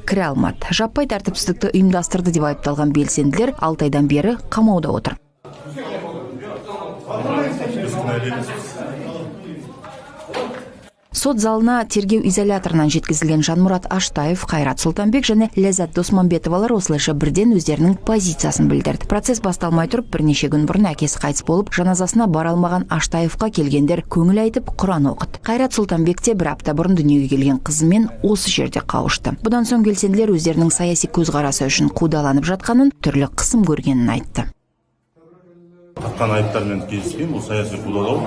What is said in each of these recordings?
кіре алмады. Жаппай тәртіпсіздікті ұйымдастырды деп айыпталған белсенділер 6 айдан бері қамауда отыр. Сот залына тергеу изоляторынан жеткізілген Жанмұрат Аштаев, Қайрат Сұлтанбек және Ләззат Досманбетовалар осылайша бірден өздерінің позициясын білдірді. Процесс басталмай тұрып, бірнеше күн бұрын әкесі қайтыс болып, жаназасына бара алмаған Аштаевқа келгендер көңіл айтып Құран оқыды. Қайрат Сұлтанбек те бір апта бұрын дүниеге келген қызымен осы жерде қауышты. Бұдан соң белсенділер өздерінің саяси көзқарасы үшін қудаланып жатқанын, түрлі қысым көргенін айтты. Таққан айыптармен келіспеймін, бұл саяси қудалау,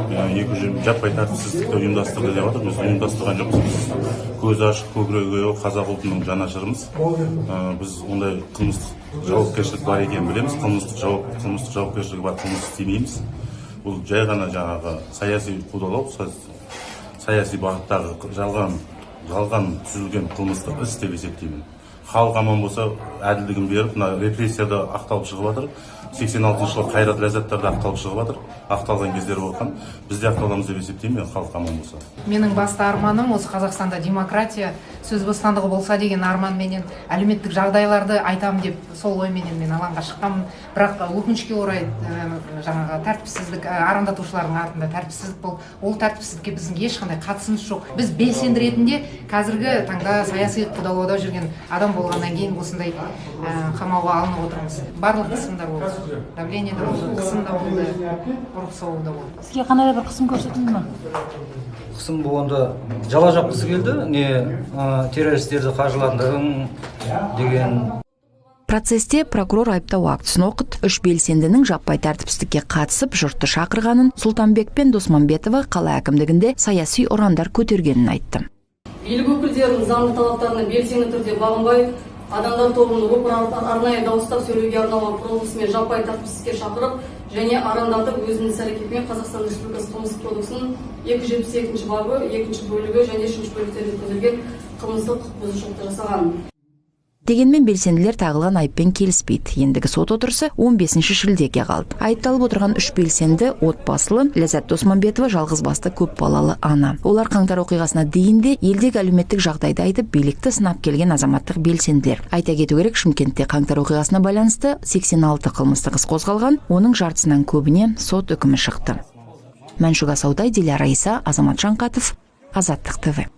жаппай тәртіпсіздікті ұйымдастырды деп жатыр. Біз ұйымдастырған жоқпыз. Көз ашық, көкірегі қазақ ұлтының жанашырымыз. Біз ондай қылмыстық жауапкершілік бар екенін білеміз. Қылмыстық жауапкершілігі бар қылмыс істемейміз. Бұл жай ғана жаңағы саяси қудалау, саяси бағыттағы жалған түзілген қылмыстық іс деп есептеймін. Халық аман болса, әділдігін беріп, репрессияда ақталып шығып жатыр. 86 жылы Қайрат Ләззаттарда ақталып шығып жатыр. Ақталған кездері болған. Біз де ақталамыз деп есептеймін, халық аман болса. Менің басты арманым осы Қазақстанда демократия, сөз бостандығы болса деген арманменен әлеуметтік жағдайларды айтамын деп сол ойменен мен алаңға шыққанмын. Бірақ өкінішке орай жаңағы тәртіпсіздік, арандатушылардың артында тәртіпсіздік бол. Ол тәртіпсіздікке біздің ешқандай қатысымыз жоқ. Біз белсенді ретінде қазіргі таңда саяси қудалауда жүрген адам болғаннан кейін осындай қамауға алынып отырмыз. Барлық қысымдар болды. Давление да болды, қысым да болды, ұрып соғу да болды. Сізге қандай бір қысым көрсетілді ме? Қысым болғанда жала жапқысы келді, террористерді қаржыландырың деген. Процесте прокурор айыптау актісін оқыды. 3 белсендінің жаппай тәртіпсіздікке қатысып жұртты шақырғанын, Сұлтанбек пен Досманбетова қала әкімдігінде саяси ұрандар көтергенін айтты. Билік өкілдерінің заңды талаптарына белсенді түрде бағынбай, адамдар тобын арнайы дауыстап сөйлеуге арналған құрылғысымен жаппай тәртіпсіздікке шақырып және арандатып өзінің іс-әрекетімен Қазақстан Республикасы қылмыстық кодексінің 272 бабы 2 бөлігі және 3 бөліктерде көзделген қылмыстық бұзушылықты жасаған. Дегенмен белсенділер тағылған айыппен келіспейді. Ендігі сот отырысы 15 шілдеге қалды. Айыпталып отырған 3 белсенді отбасылы. Ләззат Досманбетова жалғыз басты көп балалы ана. Олар қаңтар оқиғасына дейін де елдегі әлеуметтік жағдайды айтып, билікті сынап келген азаматтық белсенділер. Айта кету керек, Шымкентте қаңтар оқиғасына байланысты 86 қылмыстық іс қозғалған, оның жартысынан көбіне сот үкімі шықты. Мәншүк Асаудай, Диляра Иса, Азамат Жанқатов, Азаттық ТВ.